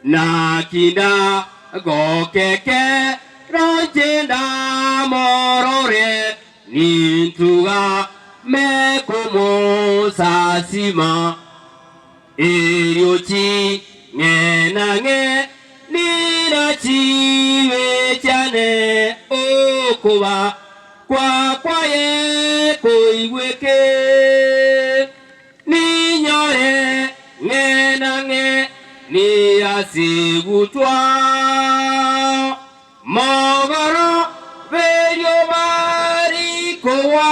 na kinda gokeke rojenda morore nintuga mekomo sasima eriochi ngenange ninachiwe chane okuba kwaye koigweke ninyore ngenange ni asigutwa mogoro velio barikowa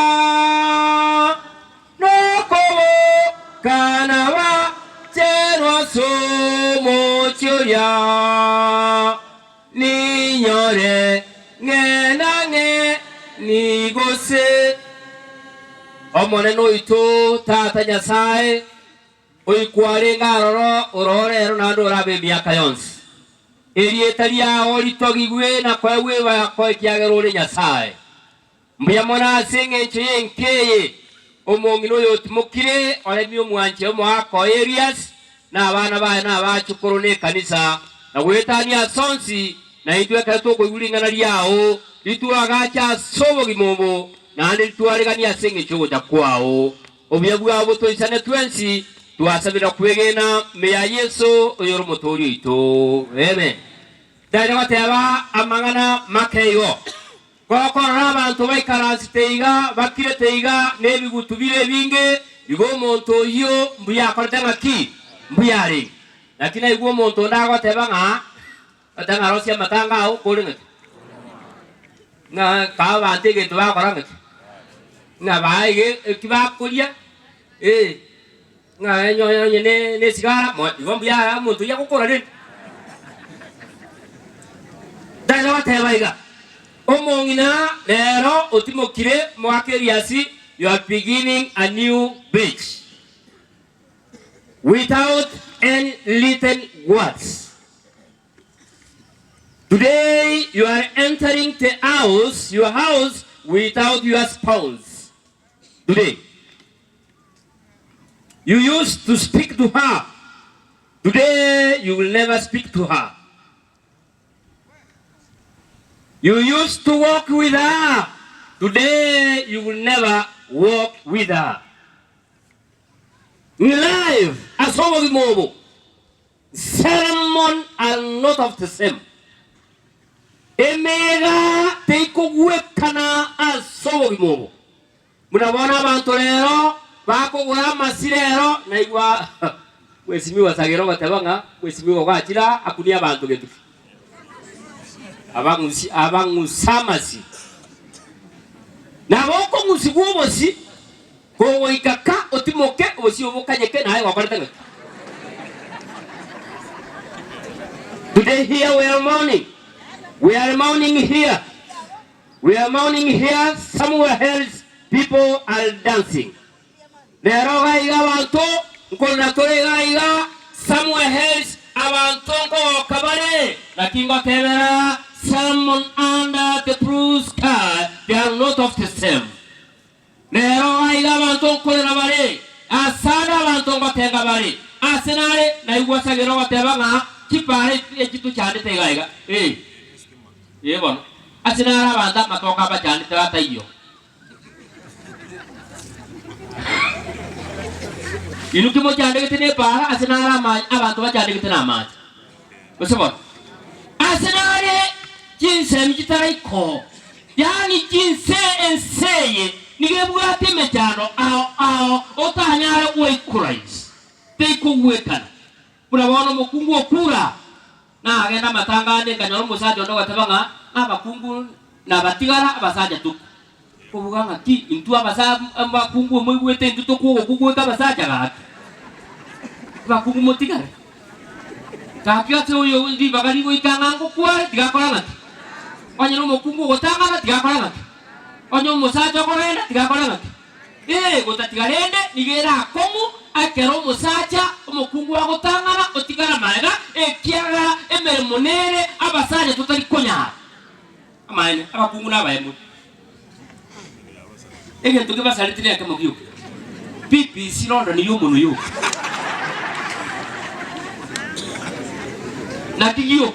nokobo kanaba cherwa somo choya ninyore ngenange ni gose omone no ito tata Nyasaye oikware ngaroro ororero nando rabe miaka yonsi erietaria oritogigwe na kwewe ba koikiagerore Nyasaye mbuya mona senge chenkeye omongino yotimukire oremio mwanche omwako areas na abana bae na abachukurone kanisa na gwetania sonsi na itwe kato koigulingana liao lituraga sobo gimobo na nditwaregania senge chogo takwao obyabu abo toisane twensi tuasabira kwegena meya Yesu oyoro motori ito amen dada wateba amangana makeyo koko abantu baikaransteiga bakireteiga nebigutubire binge igo monto yo mbuya kortanga ki mbuyari lakini igo monto ndago teba nga atanga rosia matanga au kolinga na ka bantege tuwa koranga na baige kibakulia nga nyo ne sigara mo igo mbuya monto ya kokora ni dada wateba iga omongina lero otimokire mwakeriasi you are beginning a new page without any little words. Today you are entering the house, your house, without your spouse. Today you used to speak to her. Today you will never speak to her. You used to walk with her. Today you will never walk with her. In life, as over the Mambo, sermon are not of the same. Emega teiko wekana as over the Mambo. Munabona bantolero, bako gura masirero, na igwa wesimiwa sagero batabanga, wesimiwa kwachira akunia bantu getu. Abangusamasi na boko musigubosi ko ikaka otimoke osi obokanyeke naye wakortanga. Today here we are mourning. We are mourning here. We are mourning here. Somewhere else people are dancing. Neroga iga bantu nkona torega iga somewhere else abantu ko kabare lakingo kebera. Sermon under the blue sky, they are not of the same. Nero aiga banton kolera bare, asana banton batenga bare, asenare na igwa sagero batebanga, kipare ekitu cyane tegaiga. Yebon. Asenara banda matoka ba cyane tata iyo. Inuki mo cyane gitene para asenara ma abantu ba cyane gitena ma. Bosebon. Asenare jinse mjitaraiko yani jinse enseye nigebwa temejano ao otanyara weikurais teiko wekana murabona mukungu okura na agenda matanga nganyoro musaje ndo gatabanga abakungu na batigara abasaje tu kubuganga ki intu abakungu mwigwete intu tokugo kugweka basaje ga bakungu motigara kapya tso yo ndi bagari go ikangango kwa digakorana onyo mukungu gotangana digakorana onyo musaje korenda digakorana gotatigarende nigera komu akero musaja umukungu wa gotangana otigara maega ekiaga emere monere abasaje tutari konya amane abakungu nabayemu tuke basalitire akamugiyo pipi sirondo ni yomuntu yo na kigio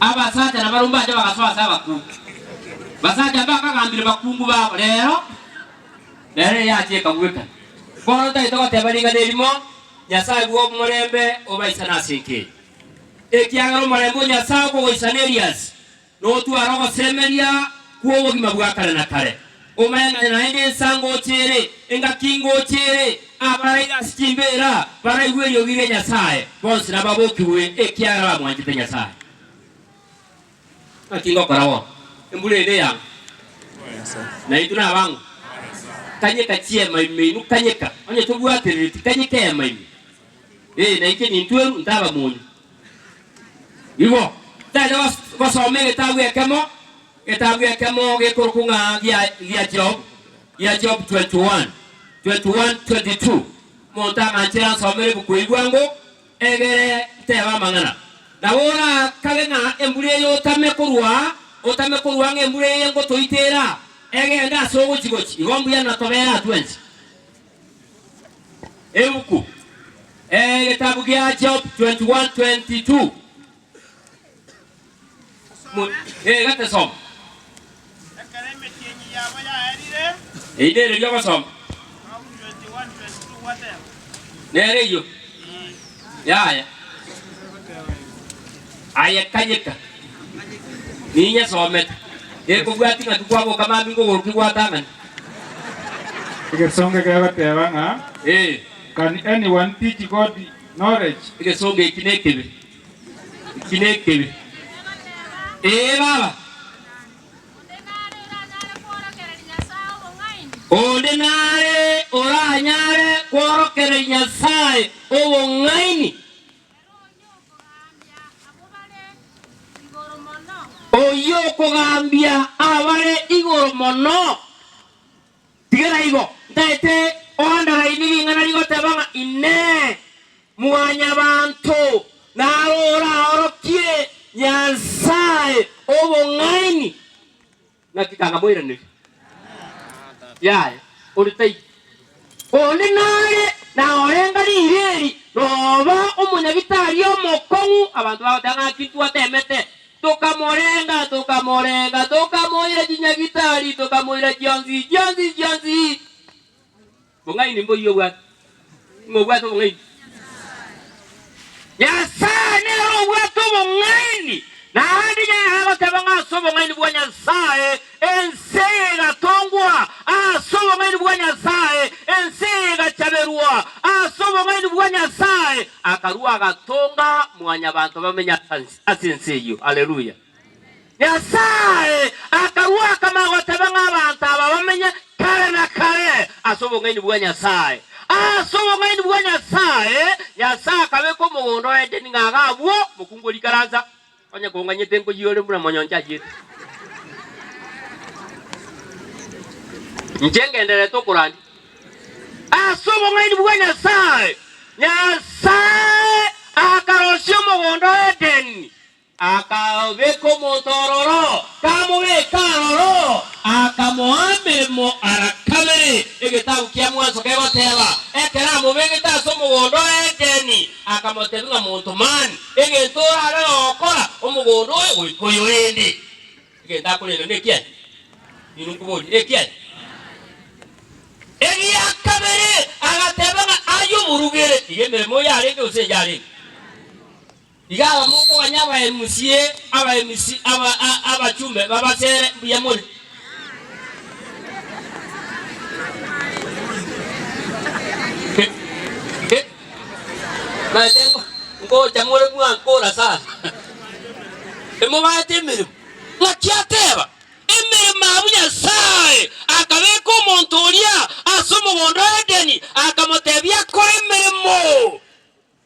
abasaja na barumba aja bagaswa sabaku basaja bakagambire bakungu babo lero yache kagweka kono taito kotebaringa derimo Nyasaye bwo murembe obaisa nasike ekiagaro murembe Nyasaye ko oisanerias no tu arogo semeria kuo ogima bwakare na kare omanya na ende sango chere enga kingo chere abaraga stimbera baraigwe yogire Nyasaye bonse na babokiwe ekiagaro amwanjite Nyasaye akingo karawo embulele ya na ituna abangu kanyeka chiema imenu kanyeka onye tubwaterere kanyeka ya maimi na ike ni ntweru ntaba munyu ibo tata wasomege etabu ya kemo gekorukunga ya Job 21:22 monta manchera somere bukuigwango egere teba mangana na wora kagenga embule yo otamekurwa ngembule yengo toitera egenda sogo chigochi igombu ya natobera twenzi ebuku kitabu ya Job 21:22 gata som akareme kenyi yabo ya erire idere lyo som 21:22 whatever nere yo ya aya kanyeka ninya somet kubwati ngatukwa kama bingo gorukigwatanga igesonge gabatebanga can anyone teach God knowledge igesonge ikinekebe baba Ondenare oranyare korokere Nyasaye obongaini oyo kugambia abare igoro mono tigera igo ndaite ondara iniri ngana ligo tabanga ine mwanya bantu narora orokie Nyasaye obongaini nakikanga boira ni yae uritai ondenare na orenga lireri noba umunyabitari omokongu abantu batanga kintu atemete tokamoira jinyagitari tokamoira jonzi bongai nimbo yowa ngobwa to bongai Nyasaye ne obwa to bongai na hadi ya haba tabanga so bongai bwa Nyasaye ensega tongwa so bongai bwa Nyasaye ensega chaberwa so bongai bwa Nyasaye akarua gatonga mwanya bantu bamenya asenseyo haleluya Nyasaye akarua kama gotabanga abantu abamenya kare na kare asobongai bwa Nyasaye asobongai bwa Nyasaye Nyasaye kabeko mugondo ende ningagabwo mukungoli karanza onye konganye tenko yore mura monyonja jite njengendere to kurani asobongai bwa Nyasaye akarosyo mugondo edeni akabeko motororo kamube karoro akamoame mo arakamere egetabu kya mwanzo kegoteba ekera mubege taso mugondo edeni akamotebinga muntu mani egetora ale okora omugondo we koyoende egenda kulelo nekia ninukubodi ekia akabere agatebanga ayo murugere igemere moya areke usenjare igaba muko kanyaba MC abachumbe babasere biyamuri matengo ngo chamure kwa kora sana emobate miru ngakiateba emere mabunya sai akabeko montoria asomo gondo edeni akamotebia ko emeremo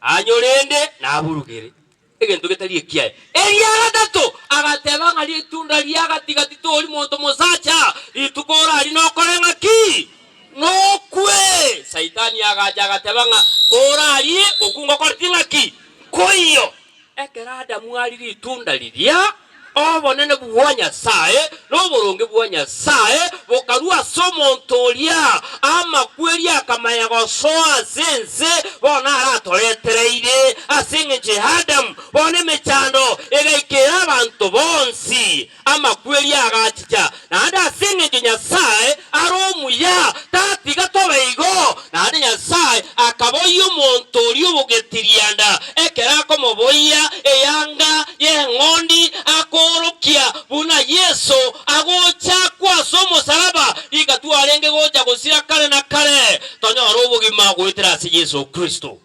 anyorende naburugere egento getali ekiae eriara dato agateba ngali tunda liagatiga titori monto mosacha itukora ali nokorenga ki nokwe saitani agaja agatebanga kora ali okungo kortinga ki koyo ekerada mwali tunda lilia obonene bwa Nyasaye n'oburungi bwa Nyasaye bukarua somontoria amakweri akamanya gosoa zenze bona aratoretereire asinge jihadam bone mechando egaikera abantu bonsi amakweri agaticha nanda asinge Nyasaye aromuya tatiga tobeigo nanda Nyasaye akaboyo montorio bugetirianda ekerako moboya eyanga yengondi akorokia buna Yesu agocha kwa somo salaba ikatuarenge gocha gusira kale na kale tonyoro ubugima gwitira si Yesu Kristo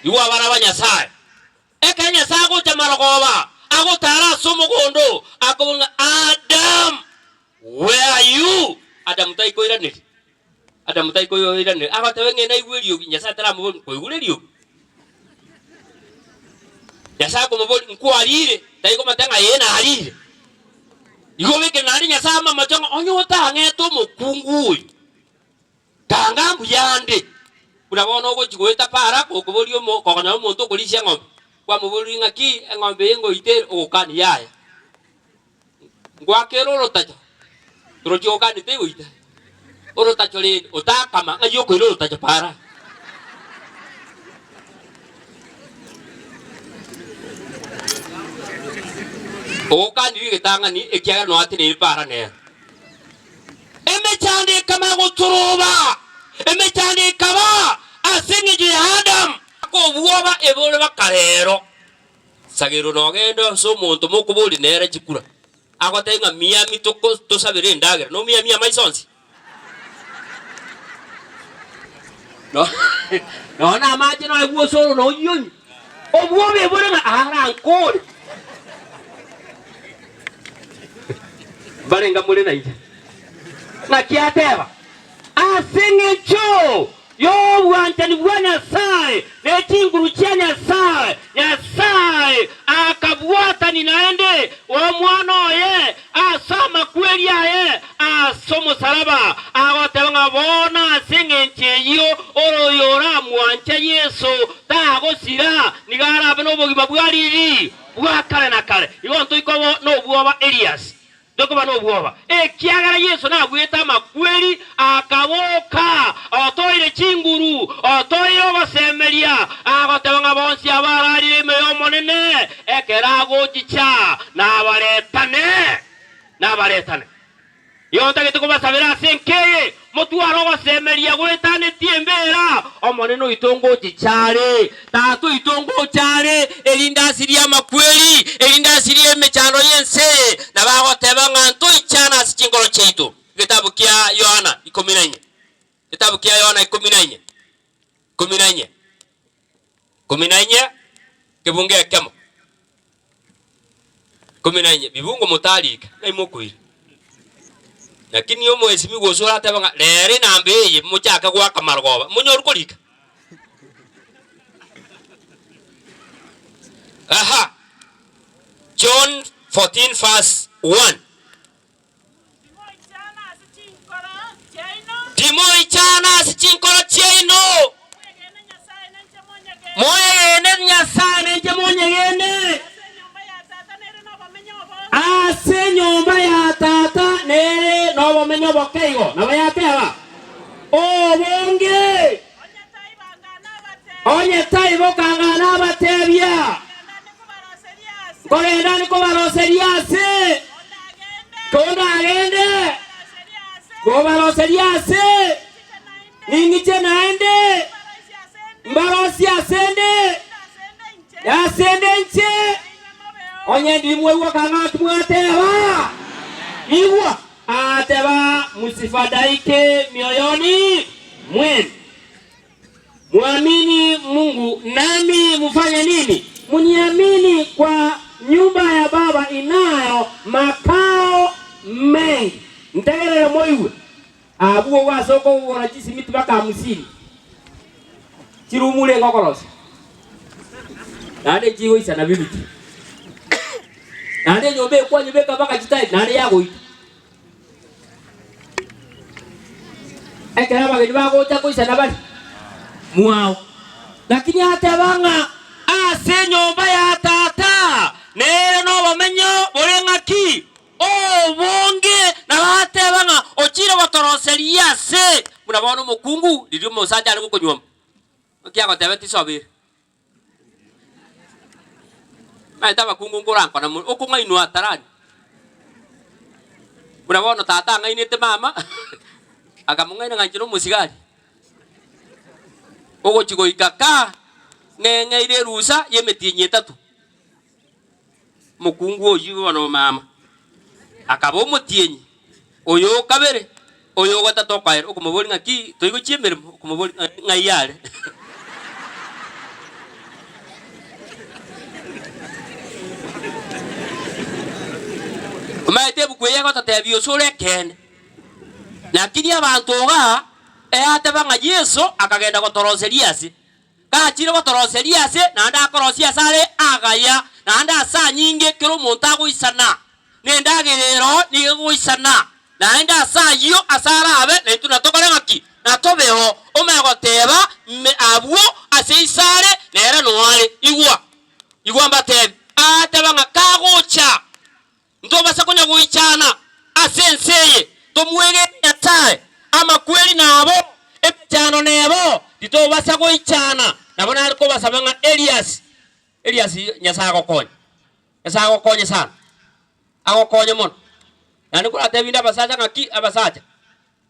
iwa baraba Nyasaye eka Nyasaye gocha marogoba agotara somo gondo akobunga Adam, where are you? Adam taiko irane agotawe na igwerio Nyasaye tara mu ko igwerio Nyasaye ko muboli nkwalire taiko matanga yena alire igo weke nari Nyasaye mama chonga onyota ngeto mukungu kanga mbuyande urabona ugo chigweta para ko kubolio mo ko kana muntu kulishya ngombe kwa muboli ngaki ngombe yengo ite okani yaya ngwa keroro tacho trochi okani te uita oro tacho le otakama ngayo ko ro tacho para okani wiketanga ni ekiaga no ati ni para ne emechande kama guturuba emechande kama asingi Adam ko buoba ebole bakarero sagero no gendo so muntu mukubuli nere chikura agotenga mia mitoko tosabire ndagera no mia maisonsi no na maji no ebuo soro no yun obuobe ebole na ara nkori barenga mule na ija na kiateba asinge cho yo wantani bwa Nyasaye nekinguru kya Nyasaye akabwata ninaende wa mwana oye asama kweli aye asomo salaba agotebanga bona asinge ncheyo oroyora mwancha Yesu tagosira nigara beno bogima bwaliri bwa kale na kale igonto ikobo no bwoba Elias doko bano bwoba ekiagara Yesu na bweta makweli akaboka otoire chinguru otoire obasemeria agotebanga bonsi abarari meyo monene ekerago chicha na baretane yonta gete kubasabira senkeye motwaro basemeria gwetane tiembera omonene itongo chichare tatu itongo chare elinda siria makweli elinda siria mechano yense na bagotebanga nto ichana sichingoro cheito kitabu kia Yohana 14 kitabu kia Yohana 14 kibunge kemo 14 bibungo mutalika naimokwiri lakini yo mwesimi gosora tabanga lere nambe muchaka gwa kamargoba munyoru kolika aha John 14 verse 1 Timoi chana sichinkoro cheino moye ne Nyasaye nenje monye gene ase nyomba ya tata nere no bomenyo bokeigo na bayateba obonge onye taibo kangana batebya kogenda niko baroseriase konda agende go baroseriase ningiche naende mbarosi asende asende nche onye ndimwe wakanga tumwateba iwa ateba musifadaike mioyoni mwenu muamini Mungu nami mufanye nini muniamini kwa nyumba ya Baba inayo makao mengi ntegerere moiwe abuo wasoko wona chisimiti baka 50 chirumule ngokorosi nade jigo isa na bibi nade nyobe kwa nyobe kabaka chitai nade yago ita ekera bageni bago cha kuisa na bali muao lakini hata banga ase nyomba ya tata nere no bamenyo bolenga gotoroseria se murabona mukungu ndirio musaja ari gukunywa kia gotebe tisobire maita bakungu nguranko na ukungainu atarani murabona tata ngainete mama akamungaina nganjiro musigari ogo chigo ikaka ngengeire rusa yemetinye 3 mukungu oyigo no mama akabo mutienyi oyo kabere oyo Utatokwa okumubori ngaki toigo chiemere okumubori ngayare maite bukwe gotatebio sore ken lakini abantu ga ate banga Yesu akagenda gotoroseria se kachire gotoroseria se na nda korosia sare agaya na nda asa nyinge kero montago isana nenda gerero ni guisana na nda asa yo asara abe na tunatokora ngaki na tobeo omegoteba me abuo ase isare nera noale igwa mbate ate banga kagocha ntobasa konya guichana asenseye tomwege yatae ama kweli nabo epchano nebo ditobasa guichana nabona ariko basabanga Elias nyasago konye sana agokonye mono nani kula tebinda basaja ngaki abasaja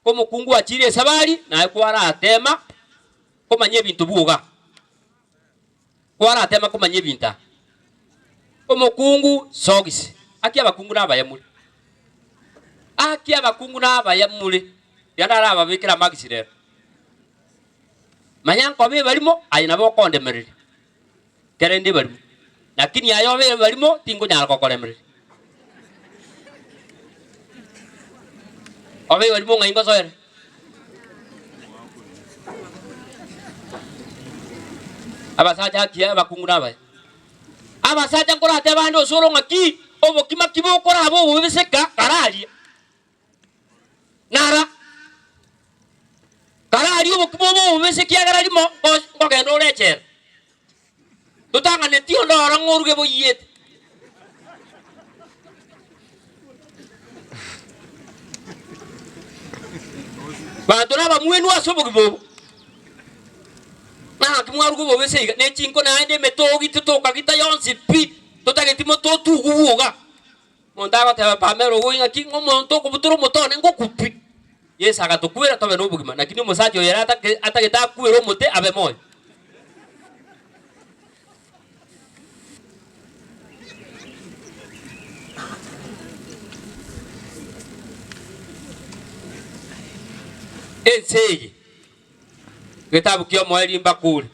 ko mukungu achire sabari na kwara atema ko manye bintu buga kwara atema ko manye binta ko mukungu sogisi akia bakungu nabayamule yandara ababikira magisirero manyanko be barimo ayina bokondemerere kerende barimo lakini ayo be barimo tingo nyarako kolemerere obe barimo ngaingo soere abasaja akia bakungu nabaye abasaja ngora ate bando soro ngaki obo kima kibo kora abo bubiseka karali nara karali obo kibo bubiseka karali mo ngogendo lecher tutanga netio ndora ngoruge boyete bantu naba mwenu asobo kibo na kimwarugo bubiseka ne chinko na ende metogi tutoka kita yonsi pi totagitimo totu guga mondaga teba pamero goinga kingo monto kubuturo motone ngokupi Yesu agatukwira tobe nobugima lakini musaje yera atageta kwiro mote abe moyo ensege kitabu kyo moeli mbakule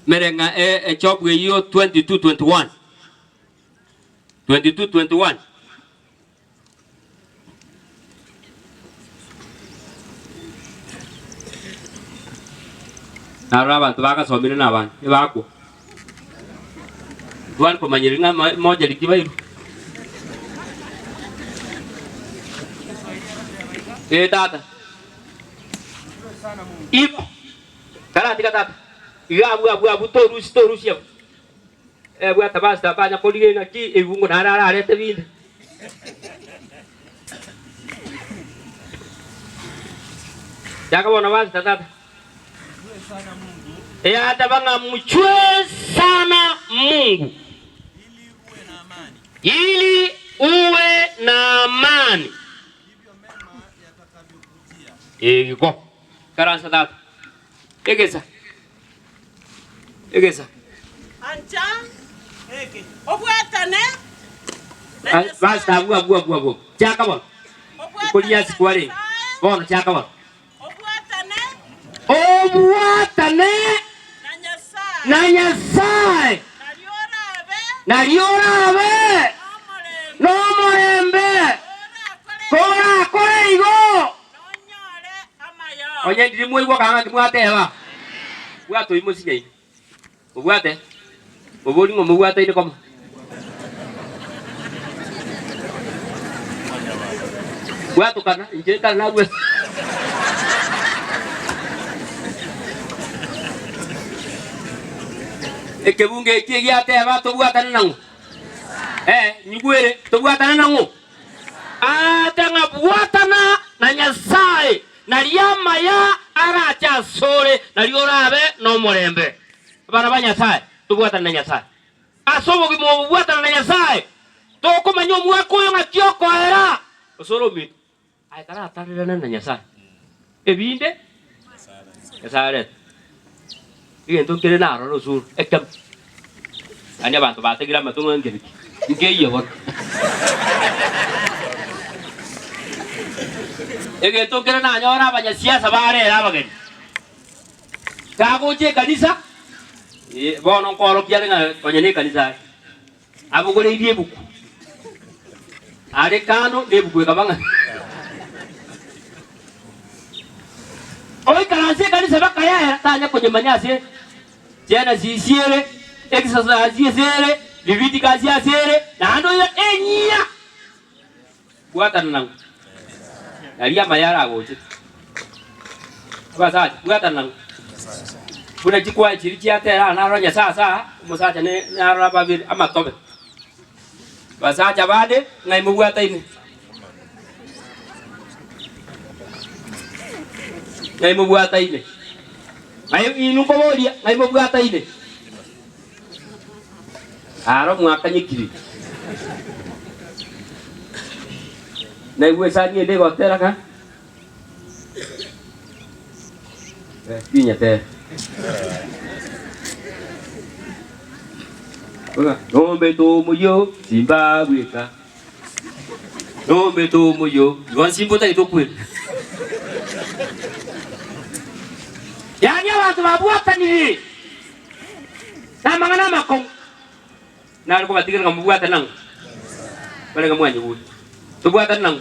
merenga chobwe yo 22:21 naraba tubaka somire nabantu ibako tuan komanyiringa moja likibairu tata ipo karati tata abu torusi bwa tabasta banya kolige na ki ebungo narara arete binde yaka bona basi tata ya tabanga mchwe sana Mungu ili uwe na amani ego karansa tata egesa Ancha eke obwatane basta abu chaka bona kolia sikwale bona chaka bona obwatane na Nyasaye naliorabe no morembe kora koreigo oye ndimwe igwa kanga ndimwateba bwato imusinyai obwate oboli ngo mubwate ine koma bwato kana nje kana nagwe ekebunge kigiate abato bwatana nangu nyigwere to bwatana nangu atanga buatana na Nyasaye na liyama ya aracha sore na liorabe no morembe bana ba Nyasaye tubuatana na Nyasaye asobo gimo buatana na Nyasaye to kumanyo mwako yo ngakioko era osoro mi ai kara atarira na Nyasaye ebinde Nyasaye igento kire na ro sur ekam anya bantu bategira matungo ngiri ngiye bot egento kire na nyora banya siasa bare era bageni kagoje kanisa bono nkoro kialenga kwenye ni kanisa abugole ibie buku are kano debuku kabanga oi kanisa bakaya tanya kwenye manyasi tena zisiere exercise zere liviti kazi zere na ando ya enyia buatana nangu alia mayara goje basa buatana nangu kuna chikwa chirichi atera na ronya sasa musacha ne na raba bir amatobe basa jabade ngai mubuata ini ngai mubuata ini ayo inu komodia ngai mubuata ini aro mwaka nyikiri na iwe sani ende gotera ka pinya te nombe to muyo Zimbabwe ka nombe to muyo wan simbo ta itokwe yani abantu babuatani na mangana makong na ko batigir ngam buatan nang bale ngam wanyo bu tu buatan nang